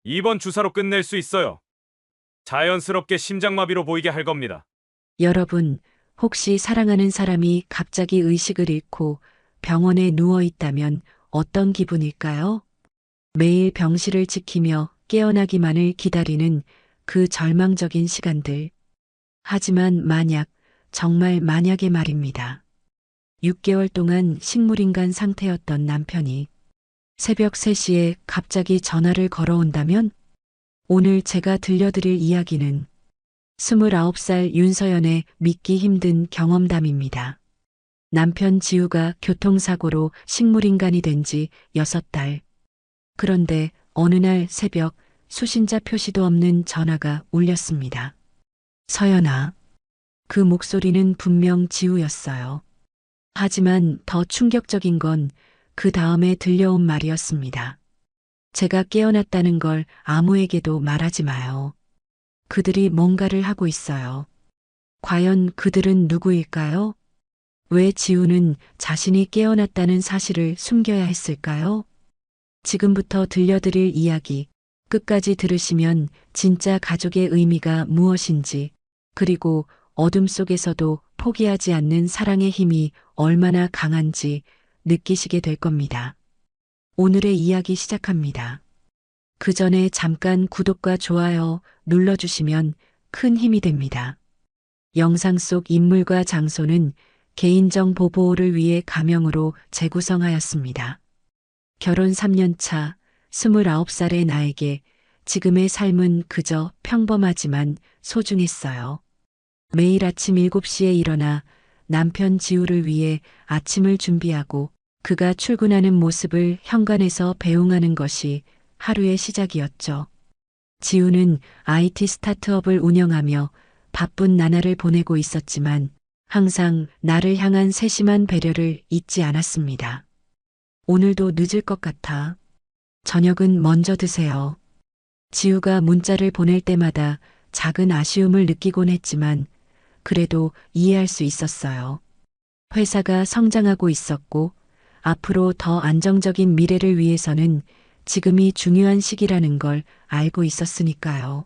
이번 주사로 끝낼 수 있어요. 자연스럽게 심장마비로 보이게 할 겁니다. 여러분, 혹시 사랑하는 사람이 갑자기 의식을 잃고 병원에 누워 있다면 어떤 기분일까요? 매일 병실을 지키며 깨어나기만을 기다리는 그 절망적인 시간들. 하지만 만약, 정말 만약에 말입니다. 6개월 동안 식물인간 상태였던 남편이 새벽 3시에 갑자기 전화를 걸어온다면 오늘 제가 들려드릴 이야기는 29살 윤서연의 믿기 힘든 경험담입니다. 남편 지우가 교통사고로 식물인간이 된 지 6달. 그런데 어느 날 새벽 수신자 표시도 없는 전화가 울렸습니다. 서연아. 그 목소리는 분명 지우였어요. 하지만 더 충격적인 건 그 다음에 들려온 말이었습니다. 제가 깨어났다는 걸 아무에게도 말하지 마요. 그들이 뭔가를 하고 있어요. 과연 그들은 누구일까요? 왜 지우는 자신이 깨어났다는 사실을 숨겨야 했을까요? 지금부터 들려드릴 이야기, 끝까지 들으시면 진짜 가족의 의미가 무엇인지, 그리고 어둠 속에서도 포기하지 않는 사랑의 힘이 얼마나 강한지 느끼시게 될 겁니다. 오늘의 이야기 시작합니다. 그 전에 잠깐 구독과 좋아요 눌러주시면 큰 힘이 됩니다. 영상 속 인물과 장소는 개인정보 보호를 위해 가명으로 재구성하였습니다. 결혼 3년 차 29살의 나에게 지금의 삶은 그저 평범하지만 소중했어요. 매일 아침 7시에 일어나 남편 지우를 위해 아침을 준비하고 그가 출근하는 모습을 현관에서 배웅하는 것이 하루의 시작이었죠. 지우는 IT 스타트업을 운영하며 바쁜 나날을 보내고 있었지만 항상 나를 향한 세심한 배려를 잊지 않았습니다. 오늘도 늦을 것 같아. 저녁은 먼저 드세요. 지우가 문자를 보낼 때마다 작은 아쉬움을 느끼곤 했지만 그래도 이해할 수 있었어요. 회사가 성장하고 있었고 앞으로 더 안정적인 미래를 위해서는 지금이 중요한 시기라는 걸 알고 있었으니까요.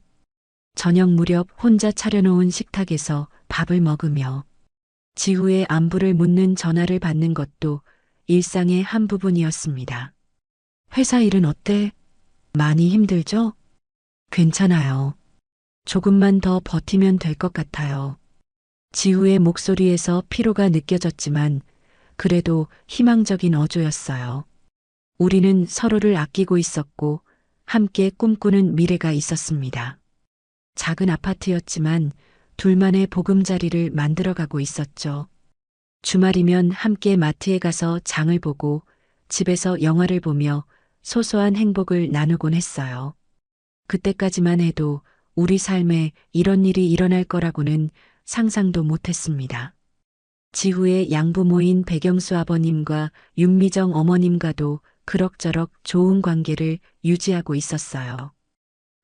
저녁 무렵 혼자 차려놓은 식탁에서 밥을 먹으며 지우의 안부를 묻는 전화를 받는 것도 일상의 한 부분이었습니다. 회사 일은 어때? 많이 힘들죠? 괜찮아요. 조금만 더 버티면 될 것 같아요. 지우의 목소리에서 피로가 느껴졌지만 그래도 희망적인 어조였어요. 우리는 서로를 아끼고 있었고 함께 꿈꾸는 미래가 있었습니다. 작은 아파트였지만 둘만의 보금자리를 만들어가고 있었죠. 주말이면 함께 마트에 가서 장을 보고 집에서 영화를 보며 소소한 행복을 나누곤 했어요. 그때까지만 해도 우리 삶에 이런 일이 일어날 거라고는 상상도 못했습니다. 지후의 양부모인 백영수 아버님과 윤미정 어머님과도 그럭저럭 좋은 관계를 유지하고 있었어요.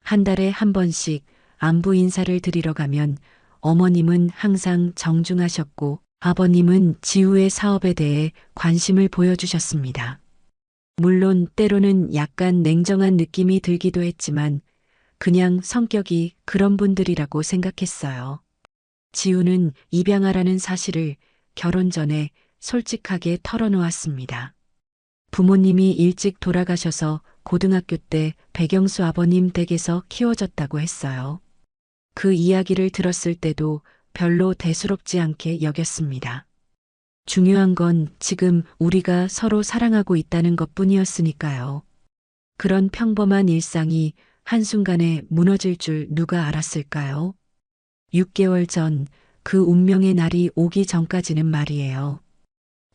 한 달에 한 번씩 안부 인사를 드리러 가면 어머님은 항상 정중하셨고 아버님은 지후의 사업에 대해 관심을 보여주셨습니다. 물론 때로는 약간 냉정한 느낌이 들기도 했지만 그냥 성격이 그런 분들이라고 생각했어요. 지우는 입양하라는 사실을 결혼 전에 솔직하게 털어놓았습니다. 부모님이 일찍 돌아가셔서 고등학교 때 백영수 아버님 댁에서 키워졌다고 했어요. 그 이야기를 들었을 때도 별로 대수롭지 않게 여겼습니다. 중요한 건 지금 우리가 서로 사랑하고 있다는 것 뿐이었으니까요. 그런 평범한 일상이 한순간에 무너질 줄 누가 알았을까요? 6개월 전 그 운명의 날이 오기 전까지는 말이에요.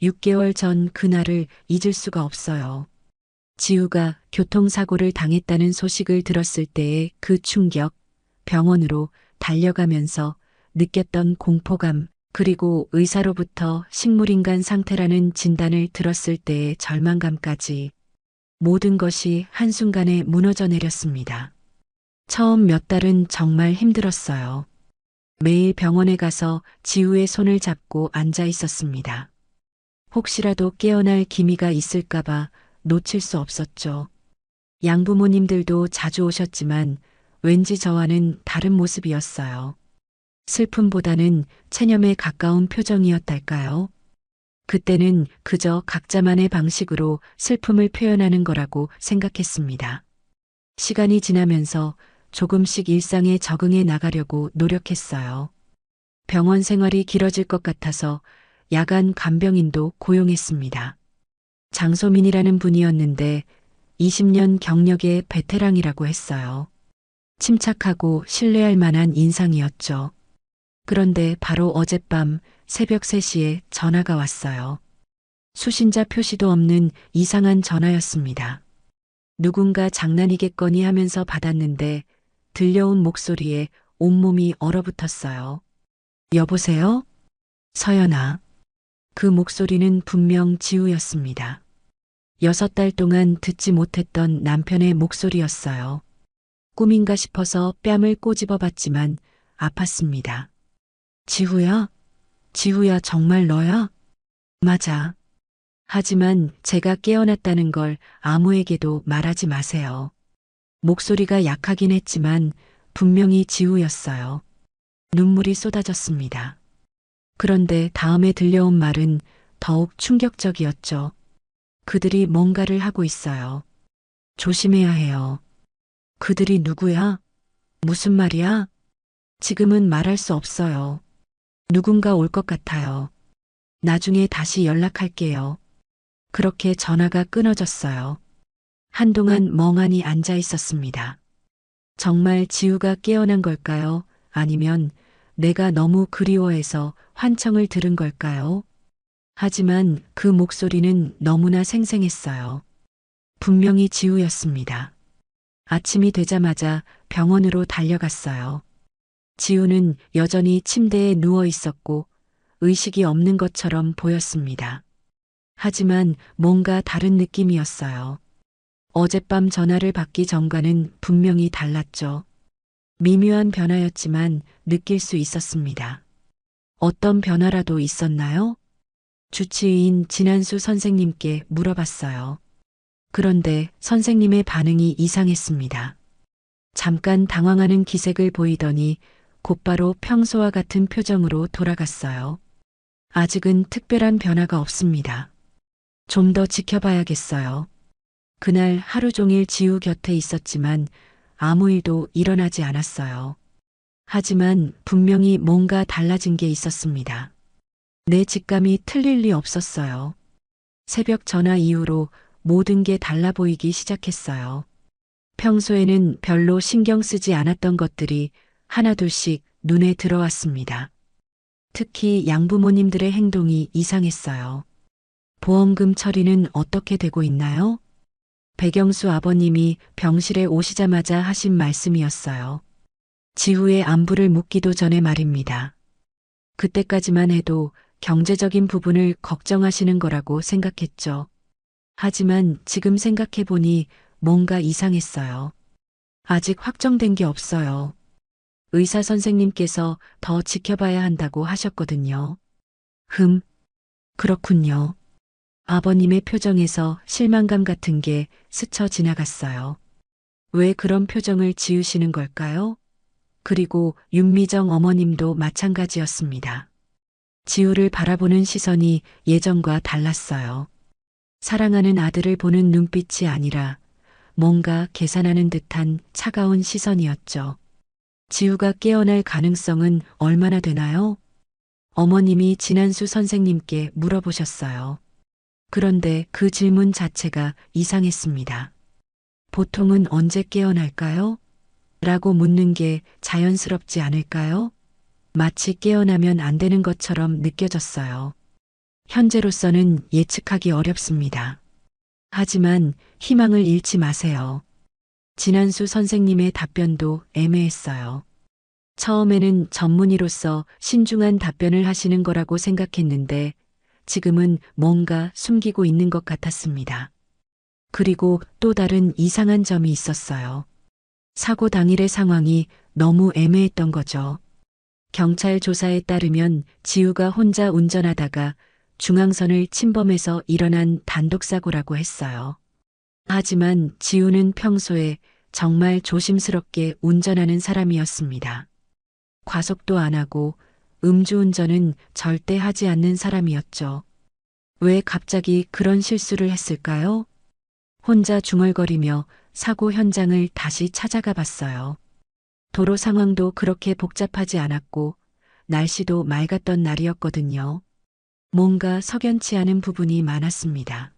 6개월 전 그날을 잊을 수가 없어요. 지우가 교통사고를 당했다는 소식을 들었을 때의 그 충격, 병원으로 달려가면서 느꼈던 공포감, 그리고 의사로부터 식물인간 상태라는 진단을 들었을 때의 절망감까지 모든 것이 한순간에 무너져 내렸습니다. 처음 몇 달은 정말 힘들었어요. 매일 병원에 가서 지우의 손을 잡고 앉아 있었습니다. 혹시라도 깨어날 기미가 있을까봐 놓칠 수 없었죠. 양부모님들도 자주 오셨지만 왠지 저와는 다른 모습이었어요. 슬픔보다는 체념에 가까운 표정이었달까요? 그때는 그저 각자만의 방식으로 슬픔을 표현하는 거라고 생각했습니다. 시간이 지나면서 조금씩 일상에 적응해 나가려고 노력했어요. 병원 생활이 길어질 것 같아서 야간 간병인도 고용했습니다. 장소민이라는 분이었는데 20년 경력의 베테랑이라고 했어요. 침착하고 신뢰할 만한 인상이었죠. 그런데 바로 어젯밤 새벽 3시에 전화가 왔어요. 수신자 표시도 없는 이상한 전화였습니다. 누군가 장난이겠거니 하면서 받았는데 들려온 목소리에 온몸이 얼어붙었어요. 여보세요? 서연아. 그 목소리는 분명 지우였습니다. 6달 동안 듣지 못했던 남편의 목소리였어요. 꿈인가 싶어서 뺨을 꼬집어 봤지만 아팠습니다. 지우야? 지우야, 정말 너야? 맞아. 하지만 제가 깨어났다는 걸 아무에게도 말하지 마세요. 목소리가 약하긴 했지만 분명히 지우였어요. 눈물이 쏟아졌습니다. 그런데 다음에 들려온 말은 더욱 충격적이었죠. 그들이 뭔가를 하고 있어요. 조심해야 해요. 그들이 누구야? 무슨 말이야? 지금은 말할 수 없어요. 누군가 올 것 같아요. 나중에 다시 연락할게요. 그렇게 전화가 끊어졌어요. 한동안 멍하니 앉아 있었습니다. 정말 지우가 깨어난 걸까요? 아니면 내가 너무 그리워해서 환청을 들은 걸까요? 하지만 그 목소리는 너무나 생생했어요. 분명히 지우였습니다. 아침이 되자마자 병원으로 달려갔어요. 지우는 여전히 침대에 누워 있었고 의식이 없는 것처럼 보였습니다. 하지만 뭔가 다른 느낌이었어요. 어젯밤 전화를 받기 전과는 분명히 달랐죠. 미묘한 변화였지만 느낄 수 있었습니다. 어떤 변화라도 있었나요? 주치의인 진한수 선생님께 물어봤어요. 그런데 선생님의 반응이 이상했습니다. 잠깐 당황하는 기색을 보이더니 곧바로 평소와 같은 표정으로 돌아갔어요. 아직은 특별한 변화가 없습니다. 좀 더 지켜봐야겠어요. 그날 하루 종일 지우 곁에 있었지만 아무 일도 일어나지 않았어요. 하지만 분명히 뭔가 달라진 게 있었습니다. 내 직감이 틀릴 리 없었어요. 새벽 전화 이후로 모든 게 달라 보이기 시작했어요. 평소에는 별로 신경 쓰지 않았던 것들이 하나둘씩 눈에 들어왔습니다. 특히 양부모님들의 행동이 이상했어요. 보험금 처리는 어떻게 되고 있나요? 백영수 아버님이 병실에 오시자마자 하신 말씀이었어요. 지우의 안부를 묻기도 전에 말입니다. 그때까지만 해도 경제적인 부분을 걱정하시는 거라고 생각했죠. 하지만 지금 생각해보니 뭔가 이상했어요. 아직 확정된 게 없어요. 의사 선생님께서 더 지켜봐야 한다고 하셨거든요. 그렇군요. 아버님의 표정에서 실망감 같은 게 스쳐 지나갔어요. 왜 그런 표정을 지으시는 걸까요? 그리고 윤미정 어머님도 마찬가지였습니다. 지우를 바라보는 시선이 예전과 달랐어요. 사랑하는 아들을 보는 눈빛이 아니라 뭔가 계산하는 듯한 차가운 시선이었죠. 지우가 깨어날 가능성은 얼마나 되나요? 어머님이 진한수 선생님께 물어보셨어요. 그런데 그 질문 자체가 이상했습니다. 보통은 언제 깨어날까요? 라고 묻는 게 자연스럽지 않을까요? 마치 깨어나면 안 되는 것처럼 느껴졌어요. 현재로서는 예측하기 어렵습니다. 하지만 희망을 잃지 마세요. 진한수 선생님의 답변도 애매했어요. 처음에는 전문의로서 신중한 답변을 하시는 거라고 생각했는데 지금은 뭔가 숨기고 있는 것 같았습니다. 그리고 또 다른 이상한 점이 있었어요. 사고 당일의 상황이 너무 애매했던 거죠. 경찰 조사에 따르면 지우가 혼자 운전하다가 중앙선을 침범해서 일어난 단독사고라고 했어요. 하지만 지우는 평소에 정말 조심스럽게 운전하는 사람이었습니다. 과속도 안 하고 음주운전은 절대 하지 않는 사람이었죠. 왜 갑자기 그런 실수를 했을까요? 혼자 중얼거리며 사고 현장을 다시 찾아가 봤어요. 도로 상황도 그렇게 복잡하지 않았고 날씨도 맑았던 날이었거든요. 뭔가 석연치 않은 부분이 많았습니다.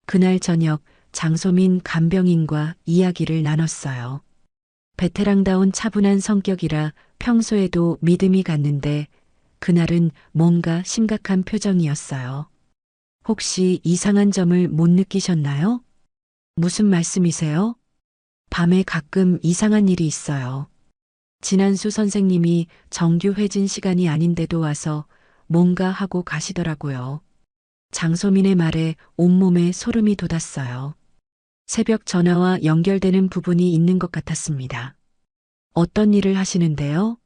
그날 저녁 장소민 간병인과 이야기를 나눴어요. 베테랑다운 차분한 성격이라 평소에도 믿음이 갔는데 그날은 뭔가 심각한 표정이었어요. 혹시 이상한 점을 못 느끼셨나요? 무슨 말씀이세요? 밤에 가끔 이상한 일이 있어요. 진한수 선생님이 정규 회진 시간이 아닌데도 와서 뭔가 하고 가시더라고요. 장소민의 말에 온몸에 소름이 돋았어요. 새벽 전화와 연결되는 부분이 있는 것 같았습니다. 어떤 일을 하시는데요?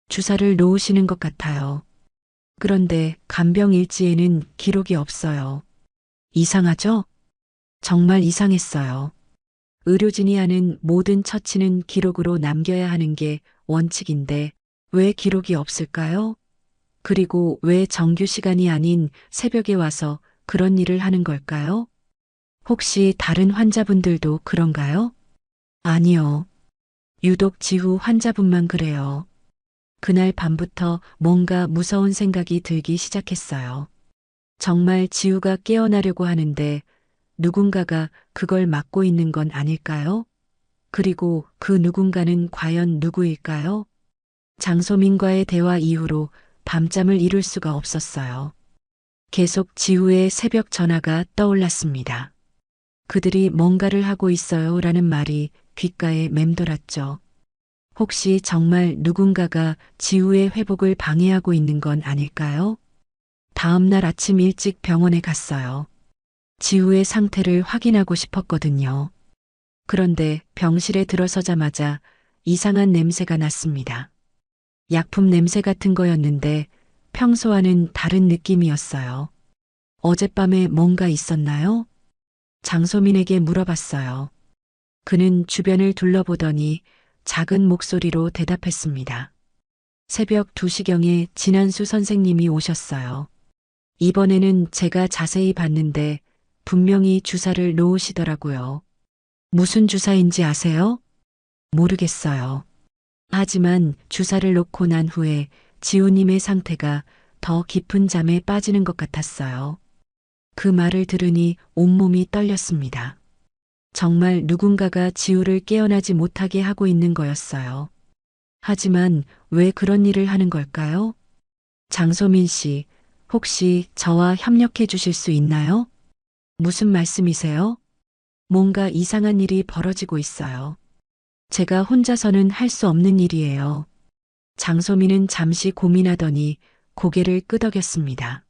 주사를 놓으시는 것 같아요. 그런데 간병 일지에는 기록이 없어요. 이상하죠? 정말 이상했어요. 의료진이 하는 모든 처치는 기록으로 남겨야 하는 게 원칙인데 왜 기록이 없을까요? 그리고 왜 정규 시간이 아닌 새벽에 와서 그런 일을 하는 걸까요? 혹시 다른 환자분들도 그런가요? 아니요. 유독 지후 환자분만 그래요. 그날 밤부터 뭔가 무서운 생각이 들기 시작했어요. 정말 지우가 깨어나려고 하는데 누군가가 그걸 막고 있는 건 아닐까요? 그리고 그 누군가는 과연 누구일까요? 장소민과의 대화 이후로 밤잠을 이룰 수가 없었어요. 계속 지우의 새벽 전화가 떠올랐습니다. 그들이 뭔가를 하고 있어요 라는 말이 귓가에 맴돌았죠. 혹시 정말 누군가가 지우의 회복을 방해하고 있는 건 아닐까요? 다음 날 아침 일찍 병원에 갔어요. 지우의 상태를 확인하고 싶었거든요. 그런데 병실에 들어서자마자 이상한 냄새가 났습니다. 약품 냄새 같은 거였는데 평소와는 다른 느낌이었어요. 어젯밤에 뭔가 있었나요? 장소민에게 물어봤어요. 그는 주변을 둘러보더니 작은 목소리로 대답했습니다. 새벽 2시경에 진한수 선생님이 오셨어요. 이번에는 제가 자세히 봤는데 분명히 주사를 놓으시더라고요. 무슨 주사인지 아세요? 모르겠어요. 하지만 주사를 놓고 난 후에 지우님의 상태가 더 깊은 잠에 빠지는 것 같았어요. 그 말을 들으니 온몸이 떨렸습니다. 정말 누군가가 지우를 깨어나지 못하게 하고 있는 거였어요. 하지만 왜 그런 일을 하는 걸까요? 장소민 씨, 혹시 저와 협력해 주실 수 있나요? 무슨 말씀이세요? 뭔가 이상한 일이 벌어지고 있어요. 제가 혼자서는 할 수 없는 일이에요. 장소민은 잠시 고민하더니 고개를 끄덕였습니다.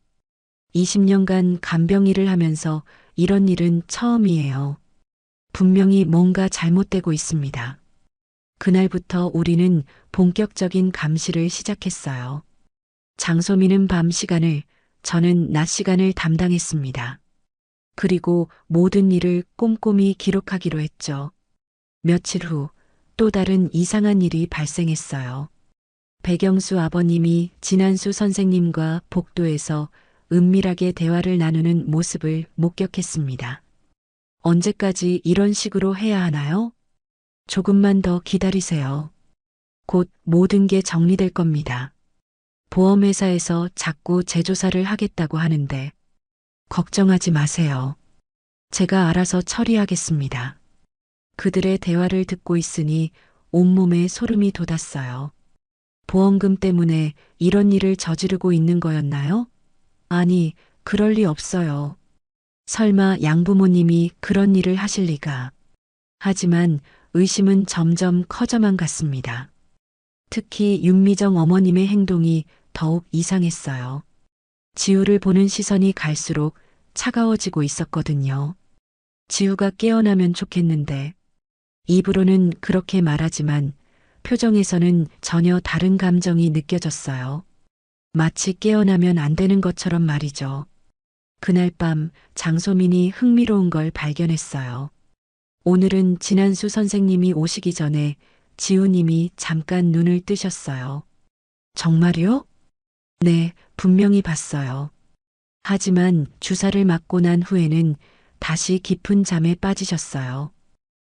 20년간 간병 일을 하면서 이런 일은 처음이에요. 분명히 뭔가 잘못되고 있습니다. 그날부터 우리는 본격적인 감시를 시작했어요. 장소민은 밤 시간을, 저는 낮 시간을 담당했습니다. 그리고 모든 일을 꼼꼼히 기록하기로 했죠. 며칠 후 또 다른 이상한 일이 발생했어요. 백영수 아버님이 진한수 선생님과 복도에서 은밀하게 대화를 나누는 모습을 목격했습니다. 언제까지 이런 식으로 해야 하나요? 조금만 더 기다리세요. 곧 모든 게 정리될 겁니다. 보험회사에서 자꾸 재조사를 하겠다고 하는데 걱정하지 마세요. 제가 알아서 처리하겠습니다. 그들의 대화를 듣고 있으니 온몸에 소름이 돋았어요. 보험금 때문에 이런 일을 저지르고 있는 거였나요? 아니, 그럴 리 없어요. 설마 양부모님이 그런 일을 하실 리가. 하지만 의심은 점점 커져만 갔습니다. 특히 윤미정 어머님의 행동이 더욱 이상했어요. 지우를 보는 시선이 갈수록 차가워지고 있었거든요. 지우가 깨어나면 좋겠는데, 입으로는 그렇게 말하지만 표정에서는 전혀 다른 감정이 느껴졌어요. 마치 깨어나면 안 되는 것처럼 말이죠. 그날 밤 장소민이 흥미로운 걸 발견했어요. 오늘은 진한수 선생님이 오시기 전에 지우님이 잠깐 눈을 뜨셨어요. 정말요? 네, 분명히 봤어요. 하지만 주사를 맞고 난 후에는 다시 깊은 잠에 빠지셨어요.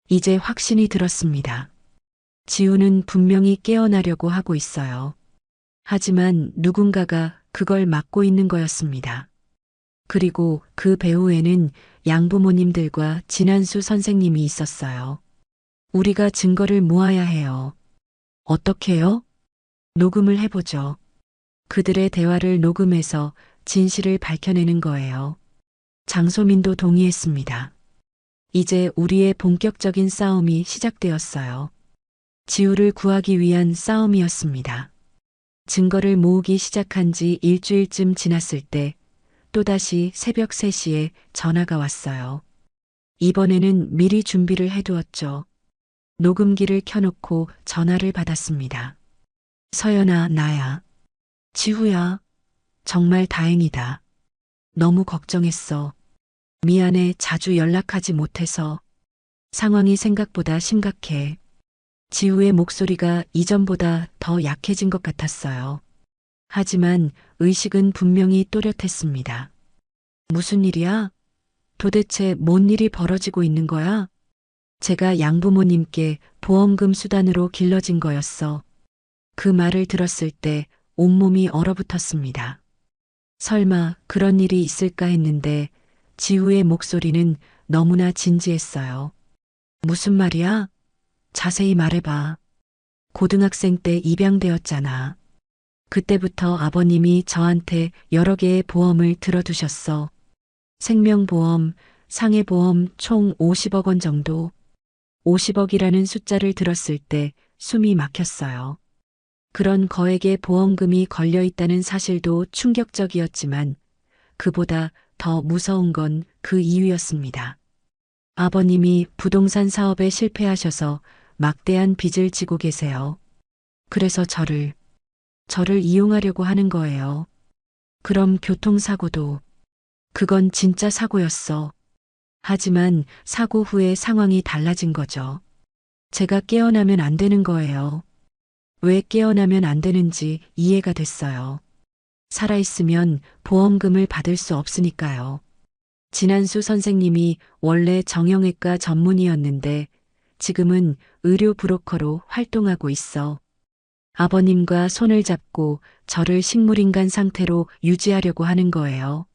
이제 확신이 들었습니다. 지우는 분명히 깨어나려고 하고 있어요. 하지만 누군가가 그걸 막고 있는 거였습니다. 그리고 그 배후에는 양부모님들과 진한수 선생님이 있었어요. 우리가 증거를 모아야 해요. 어떻게요? 녹음을 해보죠. 그들의 대화를 녹음해서 진실을 밝혀내는 거예요. 장소민도 동의했습니다. 이제 우리의 본격적인 싸움이 시작되었어요. 지우를 구하기 위한 싸움이었습니다. 증거를 모으기 시작한 지 일주일쯤 지났을 때 또다시 새벽 3시에 전화가 왔어요. 이번에는 미리 준비를 해두었죠. 녹음기를 켜놓고 전화를 받았습니다. 서연아, 나야. 지우야. 정말 다행이다. 너무 걱정했어. 미안해, 자주 연락하지 못해서. 상황이 생각보다 심각해. 지우의 목소리가 이전보다 더 약해진 것 같았어요. 하지만 의식은 분명히 또렷했습니다. 무슨 일이야? 도대체 뭔 일이 벌어지고 있는 거야? 제가 양부모님께 보험금 수단으로 길러진 거였어. 그 말을 들었을 때 온몸이 얼어붙었습니다. 설마 그런 일이 있을까 했는데 지우의 목소리는 너무나 진지했어요. 무슨 말이야? 자세히 말해봐. 고등학생 때 입양되었잖아. 그때부터 아버님이 저한테 여러 개의 보험을 들어두셨어. 생명보험, 상해보험 총 50억 원 정도. 50억이라는 숫자를 들었을 때 숨이 막혔어요. 그런 거액의 보험금이 걸려 있다는 사실도 충격적이었지만 그보다 더 무서운 건 그 이유였습니다. 아버님이 부동산 사업에 실패하셔서 막대한 빚을 지고 계세요. 그래서 저를 이용하려고 하는 거예요. 그럼 교통사고도. 그건 진짜 사고였어. 하지만 사고 후에 상황이 달라진 거죠. 제가 깨어나면 안 되는 거예요. 왜 깨어나면 안 되는지 이해가 됐어요. 살아있으면 보험금을 받을 수 없으니까요. 진한수 선생님이 원래 정형외과 전문의였는데 지금은 의료 브로커로 활동하고 있어. 아버님과 손을 잡고 저를 식물인간 상태로 유지하려고 하는 거예요.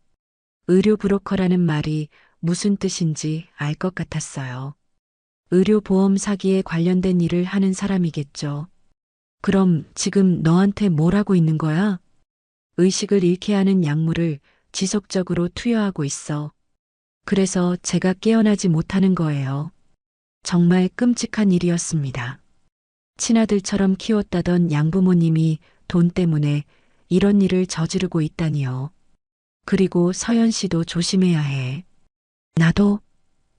의료 브로커라는 말이 무슨 뜻인지 알 것 같았어요. 의료보험 사기에 관련된 일을 하는 사람이겠죠. 그럼 지금 너한테 뭘 하고 있는 거야? 의식을 잃게 하는 약물을 지속적으로 투여하고 있어. 그래서 제가 깨어나지 못하는 거예요. 정말 끔찍한 일이었습니다. 친아들처럼 키웠다던 양부모님이 돈 때문에 이런 일을 저지르고 있다니요. 그리고 서연 씨도 조심해야 해. 나도?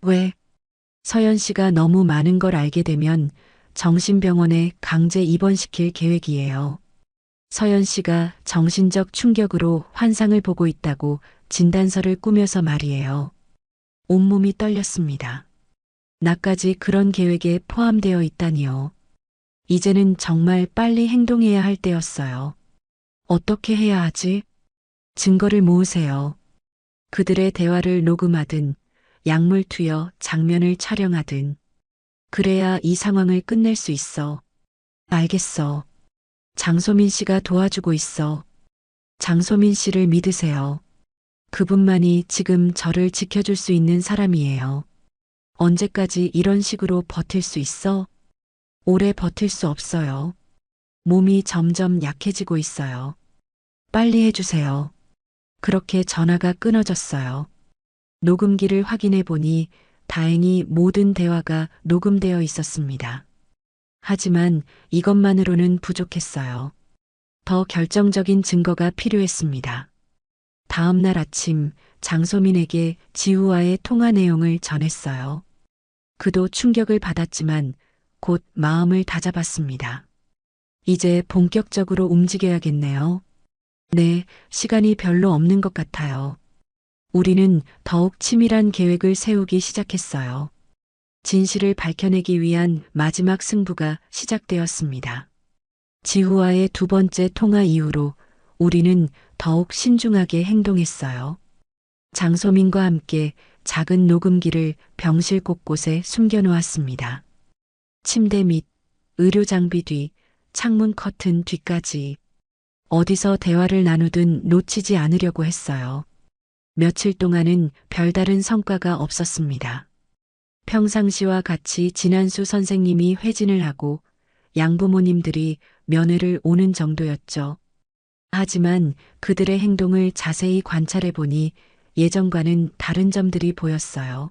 왜? 서연 씨가 너무 많은 걸 알게 되면 정신병원에 강제 입원시킬 계획이에요. 서연 씨가 정신적 충격으로 환상을 보고 있다고 진단서를 꾸며서 말이에요. 온몸이 떨렸습니다. 나까지 그런 계획에 포함되어 있다니요. 이제는 정말 빨리 행동해야 할 때였어요. 어떻게 해야 하지? 증거를 모으세요. 그들의 대화를 녹음하든 약물 투여 장면을 촬영하든. 그래야 이 상황을 끝낼 수 있어. 알겠어. 장소민 씨가 도와주고 있어. 장소민 씨를 믿으세요. 그분만이 지금 저를 지켜줄 수 있는 사람이에요. 언제까지 이런 식으로 버틸 수 있어? 오래 버틸 수 없어요. 몸이 점점 약해지고 있어요. 빨리 해주세요. 그렇게 전화가 끊어졌어요. 녹음기를 확인해 보니 다행히 모든 대화가 녹음되어 있었습니다. 하지만 이것만으로는 부족했어요. 더 결정적인 증거가 필요했습니다. 다음 날 아침 장소민에게 지우와의 통화 내용을 전했어요. 그도 충격을 받았지만 곧 마음을 다잡았습니다. 이제 본격적으로 움직여야겠네요. 네, 시간이 별로 없는 것 같아요. 우리는 더욱 치밀한 계획을 세우기 시작했어요. 진실을 밝혀내기 위한 마지막 승부가 시작되었습니다. 지우와의 두 번째 통화 이후로 우리는 더욱 신중하게 행동했어요. 장소민과 함께 작은 녹음기를 병실 곳곳에 숨겨놓았습니다. 침대 밑, 의료 장비 뒤, 창문 커튼 뒤까지 어디서 대화를 나누든 놓치지 않으려고 했어요. 며칠 동안은 별다른 성과가 없었습니다. 평상시와 같이 진한수 선생님이 회진을 하고 양부모님들이 면회를 오는 정도였죠. 하지만 그들의 행동을 자세히 관찰해 보니 예전과는 다른 점들이 보였어요.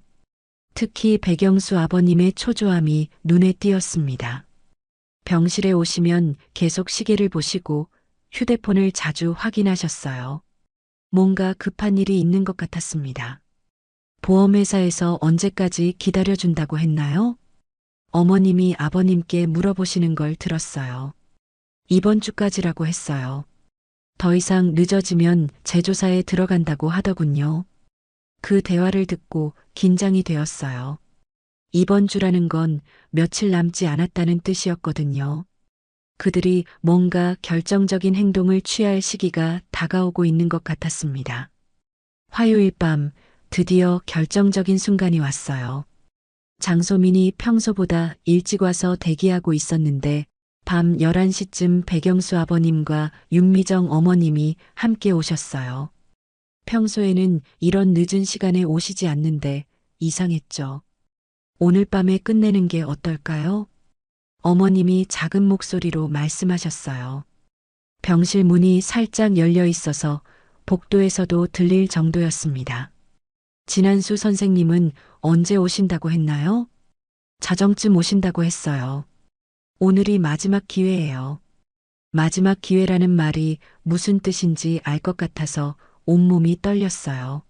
특히 백영수 아버님의 초조함이 눈에 띄었습니다. 병실에 오시면 계속 시계를 보시고 휴대폰을 자주 확인하셨어요. 뭔가 급한 일이 있는 것 같았습니다. 보험회사에서 언제까지 기다려준다고 했나요? 어머님이 아버님께 물어보시는 걸 들었어요. 이번 주까지라고 했어요. 더 이상 늦어지면 재조사에 들어간다고 하더군요. 그 대화를 듣고 긴장이 되었어요. 이번 주라는 건 며칠 남지 않았다는 뜻이었거든요. 그들이 뭔가 결정적인 행동을 취할 시기가 다가오고 있는 것 같았습니다. 화요일 밤 드디어 결정적인 순간이 왔어요. 장소민이 평소보다 일찍 와서 대기하고 있었는데 밤 11시쯤 백영수 아버님과 윤미정 어머님이 함께 오셨어요. 평소에는 이런 늦은 시간에 오시지 않는데 이상했죠. 오늘 밤에 끝내는 게 어떨까요? 어머님이 작은 목소리로 말씀하셨어요. 병실 문이 살짝 열려 있어서 복도에서도 들릴 정도였습니다. 진한수 선생님은 언제 오신다고 했나요? 자정쯤 오신다고 했어요. 오늘이 마지막 기회예요. 마지막 기회라는 말이 무슨 뜻인지 알 것 같아서 온몸이 떨렸어요.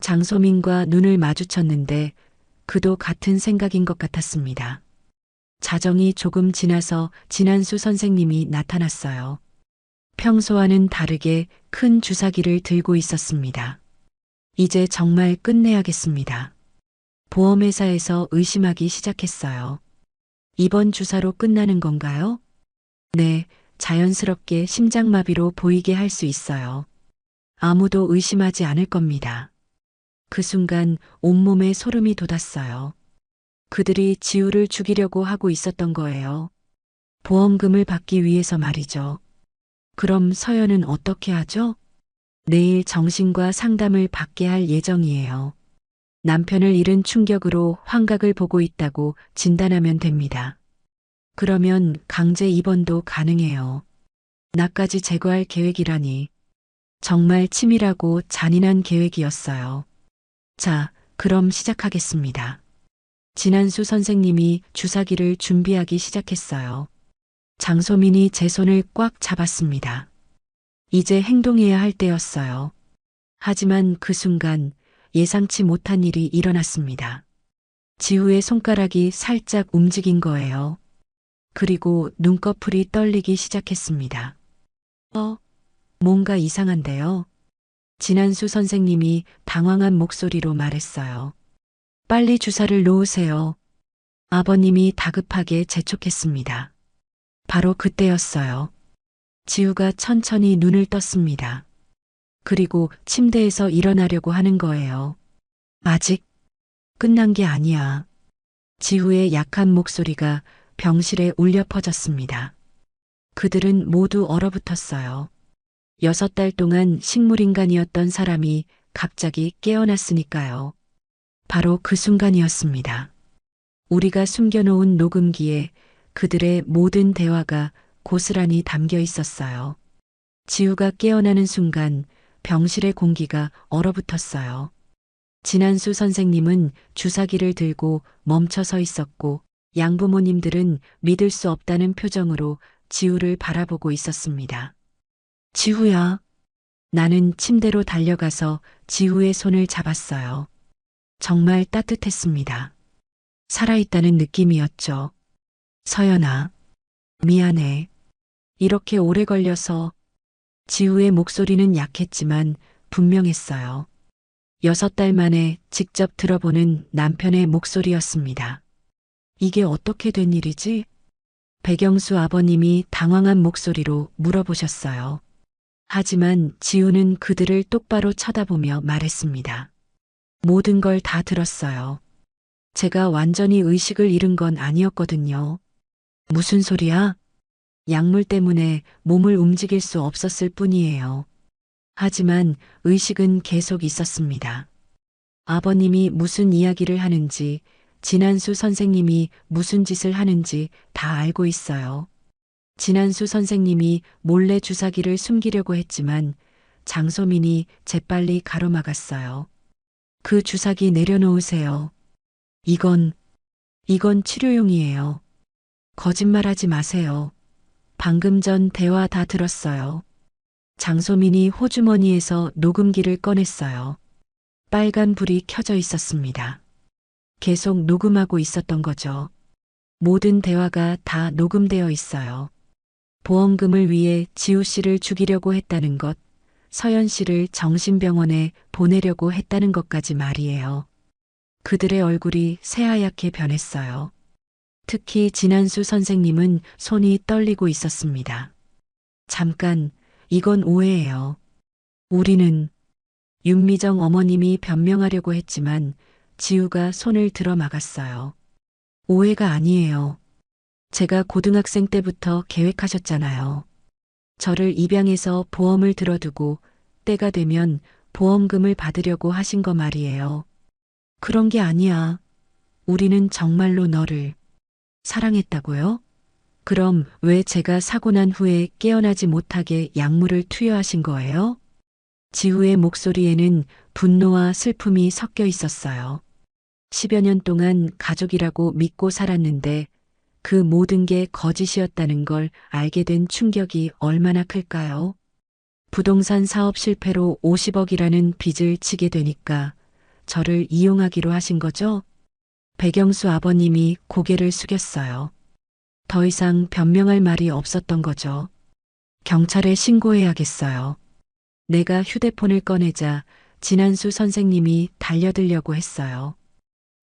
장소민과 눈을 마주쳤는데 그도 같은 생각인 것 같았습니다. 자정이 조금 지나서 진한수 선생님이 나타났어요. 평소와는 다르게 큰 주사기를 들고 있었습니다. 이제 정말 끝내야겠습니다. 보험회사에서 의심하기 시작했어요. 이번 주사로 끝나는 건가요? 네, 자연스럽게 심장마비로 보이게 할 수 있어요. 아무도 의심하지 않을 겁니다. 그 순간 온몸에 소름이 돋았어요. 그들이 지우를 죽이려고 하고 있었던 거예요. 보험금을 받기 위해서 말이죠. 그럼 서연은 어떻게 하죠? 내일 정신과 상담을 받게 할 예정이에요. 남편을 잃은 충격으로 환각을 보고 있다고 진단하면 됩니다. 그러면 강제 입원도 가능해요. 나까지 제거할 계획이라니. 정말 치밀하고 잔인한 계획이었어요. 자, 그럼 시작하겠습니다. 진한수 선생님이 주사기를 준비하기 시작했어요. 장소민이 제 손을 꽉 잡았습니다. 이제 행동해야 할 때였어요. 하지만 그 순간 예상치 못한 일이 일어났습니다. 지우의 손가락이 살짝 움직인 거예요. 그리고 눈꺼풀이 떨리기 시작했습니다. 뭔가 이상한데요. 진한수 선생님이 당황한 목소리로 말했어요. 빨리 주사를 놓으세요. 아버님이 다급하게 재촉했습니다. 바로 그때였어요. 지우가 천천히 눈을 떴습니다. 그리고 침대에서 일어나려고 하는 거예요. 아직 끝난 게 아니야. 지우의 약한 목소리가 병실에 울려 퍼졌습니다. 그들은 모두 얼어붙었어요. 6달 동안 식물인간이었던 사람이 갑자기 깨어났으니까요. 바로 그 순간이었습니다. 우리가 숨겨놓은 녹음기에 그들의 모든 대화가 고스란히 담겨 있었어요. 지우가 깨어나는 순간 병실의 공기가 얼어붙었어요. 진한수 선생님은 주사기를 들고 멈춰 서 있었고 양부모님들은 믿을 수 없다는 표정으로 지우를 바라보고 있었습니다. 지우야. 나는 침대로 달려가서 지우의 손을 잡았어요. 정말 따뜻했습니다. 살아있다는 느낌이었죠. 서연아, 미안해. 이렇게 오래 걸려서. 지우의 목소리는 약했지만 분명했어요. 6달 만에 직접 들어보는 남편의 목소리였습니다. 이게 어떻게 된 일이지? 백영수 아버님이 당황한 목소리로 물어보셨어요. 하지만 지우는 그들을 똑바로 쳐다보며 말했습니다. 모든 걸 다 들었어요. 제가 완전히 의식을 잃은 건 아니었거든요. 무슨 소리야? 약물 때문에 몸을 움직일 수 없었을 뿐이에요. 하지만 의식은 계속 있었습니다. 아버님이 무슨 이야기를 하는지, 진한수 선생님이 무슨 짓을 하는지 다 알고 있어요. 진한수 선생님이 몰래 주사기를 숨기려고 했지만 장소민이 재빨리 가로막았어요. 그 주사기 내려놓으세요. 이건 치료용이에요. 거짓말하지 마세요. 방금 전 대화 다 들었어요. 장소민이 호주머니에서 녹음기를 꺼냈어요. 빨간 불이 켜져 있었습니다. 계속 녹음하고 있었던 거죠. 모든 대화가 다 녹음되어 있어요. 보험금을 위해 지우 씨를 죽이려고 했다는 것, 서연 씨를 정신병원에 보내려고 했다는 것까지 말이에요. 그들의 얼굴이 새하얗게 변했어요. 특히 진한수 선생님은 손이 떨리고 있었습니다. 잠깐, 이건 오해예요. 우리는 윤미정 어머님이 변명하려고 했지만 지우가 손을 들어 막았어요. 오해가 아니에요. 제가 고등학생 때부터 계획하셨잖아요. 저를 입양해서 보험을 들어두고 때가 되면 보험금을 받으려고 하신 거 말이에요. 그런 게 아니야. 우리는 정말로 너를 사랑했다고요? 그럼 왜 제가 사고 난 후에 깨어나지 못하게 약물을 투여하신 거예요? 지우의 목소리에는 분노와 슬픔이 섞여 있었어요. 10여 년 동안 가족이라고 믿고 살았는데 그 모든 게 거짓이었다는 걸 알게 된 충격이 얼마나 클까요? 부동산 사업 실패로 50억이라는 빚을 지게 되니까 저를 이용하기로 하신 거죠? 백영수 아버님이 고개를 숙였어요. 더 이상 변명할 말이 없었던 거죠. 경찰에 신고해야겠어요. 내가 휴대폰을 꺼내자 진한수 선생님이 달려들려고 했어요.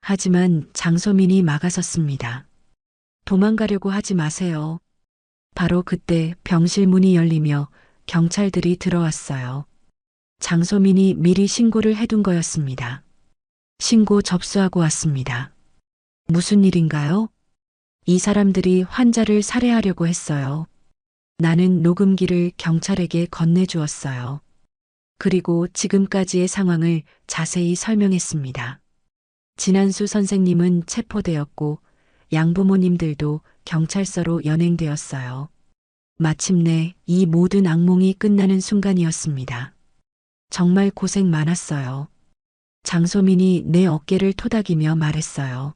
하지만 장소민이 막아섰습니다. 도망가려고 하지 마세요. 바로 그때 병실 문이 열리며 경찰들이 들어왔어요. 장소민이 미리 신고를 해둔 거였습니다. 신고 접수하고 왔습니다. 무슨 일인가요? 이 사람들이 환자를 살해하려고 했어요. 나는 녹음기를 경찰에게 건네주었어요. 그리고 지금까지의 상황을 자세히 설명했습니다. 진한수 선생님은 체포되었고 양부모님들도 경찰서로 연행되었어요. 마침내 이 모든 악몽이 끝나는 순간이었습니다. 정말 고생 많았어요. 장소민이 내 어깨를 토닥이며 말했어요.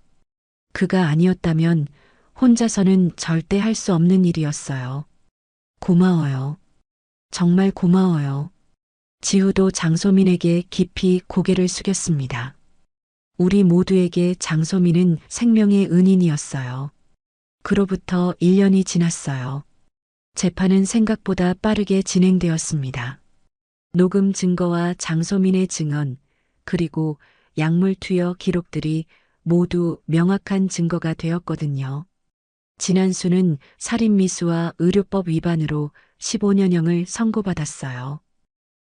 그가 아니었다면 혼자서는 절대 할 수 없는 일이었어요. 고마워요. 정말 고마워요. 지우도 장소민에게 깊이 고개를 숙였습니다. 우리 모두에게 장소민은 생명의 은인이었어요. 그로부터 1년이 지났어요. 재판은 생각보다 빠르게 진행되었습니다. 녹음 증거와 장소민의 증언, 그리고 약물 투여 기록들이 모두 명확한 증거가 되었거든요. 진한수는 살인미수와 의료법 위반으로 15년형을 선고받았어요.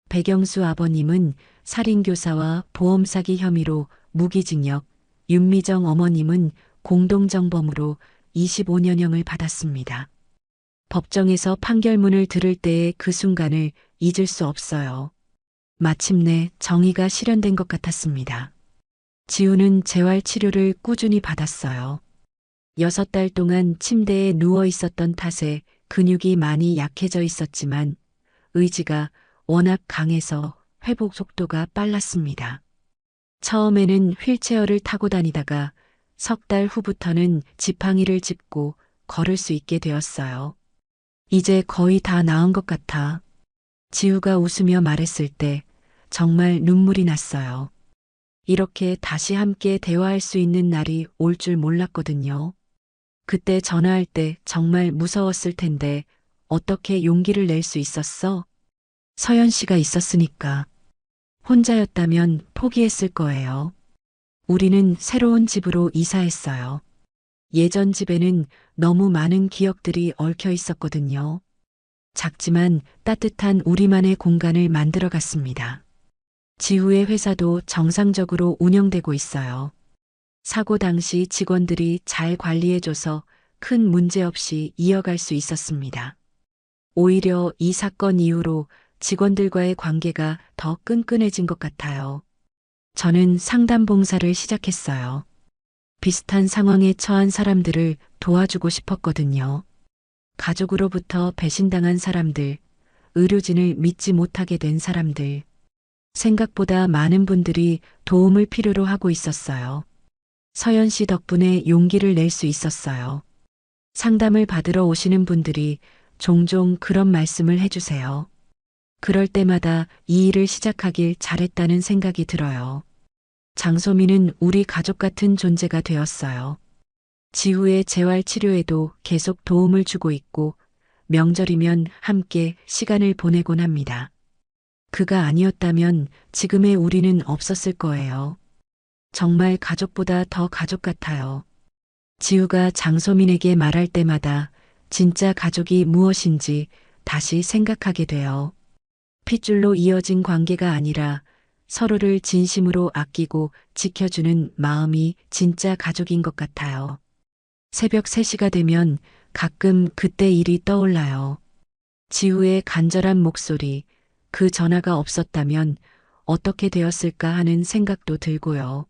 백영수 아버님은 살인교사와 보험사기 혐의로 무기징역, 윤미정 어머님은 공동정범으로 25년형을 받았습니다. 법정에서 판결문을 들을 때의 그 순간을 잊을 수 없어요. 마침내 정의가 실현된 것 같았습니다. 지우는 재활치료를 꾸준히 받았어요. 6달 동안 침대에 누워 있었던 탓에 근육이 많이 약해져 있었지만 의지가 워낙 강해서 회복 속도가 빨랐습니다. 처음에는 휠체어를 타고 다니다가 3달 후부터는 지팡이를 짚고 걸을 수 있게 되었어요. 이제 거의 다 나은 것 같아. 지우가 웃으며 말했을 때 정말 눈물이 났어요. 이렇게 다시 함께 대화할 수 있는 날이 올 줄 몰랐거든요. 그때 전화할 때 정말 무서웠을 텐데 어떻게 용기를 낼 수 있었어? 서연 씨가 있었으니까. 혼자였다면 포기했을 거예요. 우리는 새로운 집으로 이사했어요. 예전 집에는 너무 많은 기억들이 얽혀 있었거든요. 작지만 따뜻한 우리만의 공간을 만들어 갔습니다. 지후의 회사도 정상적으로 운영되고 있어요. 사고 당시 직원들이 잘 관리해줘서 큰 문제 없이 이어갈 수 있었습니다. 오히려 이 사건 이후로 직원들과의 관계가 더 끈끈해진 것 같아요. 저는 상담 봉사를 시작했어요. 비슷한 상황에 처한 사람들을 도와주고 싶었거든요. 가족으로부터 배신당한 사람들, 의료진을 믿지 못하게 된 사람들, 생각보다 많은 분들이 도움을 필요로 하고 있었어요. 서연 씨 덕분에 용기를 낼 수 있었어요. 상담을 받으러 오시는 분들이 종종 그런 말씀을 해주세요. 그럴 때마다 이 일을 시작하길 잘했다는 생각이 들어요. 장소민은 우리 가족 같은 존재가 되었어요. 지후의 재활치료에도 계속 도움을 주고 있고 명절이면 함께 시간을 보내곤 합니다. 그가 아니었다면 지금의 우리는 없었을 거예요. 정말 가족보다 더 가족 같아요. 지우가 장소민에게 말할 때마다 진짜 가족이 무엇인지 다시 생각하게 돼요. 핏줄로 이어진 관계가 아니라 서로를 진심으로 아끼고 지켜주는 마음이 진짜 가족인 것 같아요. 새벽 3시가 되면 가끔 그때 일이 떠올라요. 지우의 간절한 목소리, 그 전화가 없었다면 어떻게 되었을까 하는 생각도 들고요.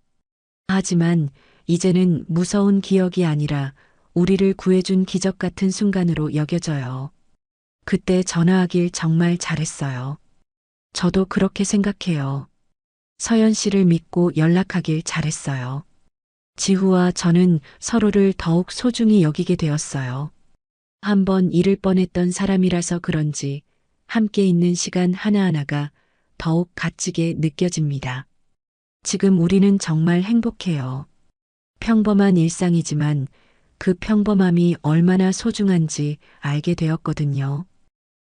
하지만 이제는 무서운 기억이 아니라 우리를 구해준 기적 같은 순간으로 여겨져요. 그때 전화하길 정말 잘했어요. 저도 그렇게 생각해요. 서연 씨를 믿고 연락하길 잘했어요. 지후와 저는 서로를 더욱 소중히 여기게 되었어요. 한번 잃을 뻔했던 사람이라서 그런지 함께 있는 시간 하나하나가 더욱 값지게 느껴집니다. 지금 우리는 정말 행복해요. 평범한 일상이지만 그 평범함이 얼마나 소중한지 알게 되었거든요.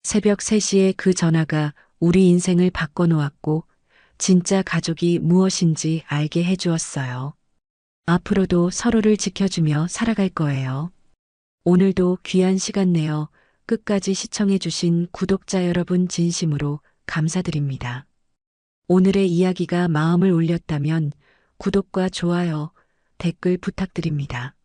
새벽 3시에 그 전화가 우리 인생을 바꿔놓았고 진짜 가족이 무엇인지 알게 해주었어요. 앞으로도 서로를 지켜주며 살아갈 거예요. 오늘도 귀한 시간 내어 끝까지 시청해주신 구독자 여러분 진심으로 감사드립니다. 오늘의 이야기가 마음을 울렸다면 구독과 좋아요, 댓글 부탁드립니다.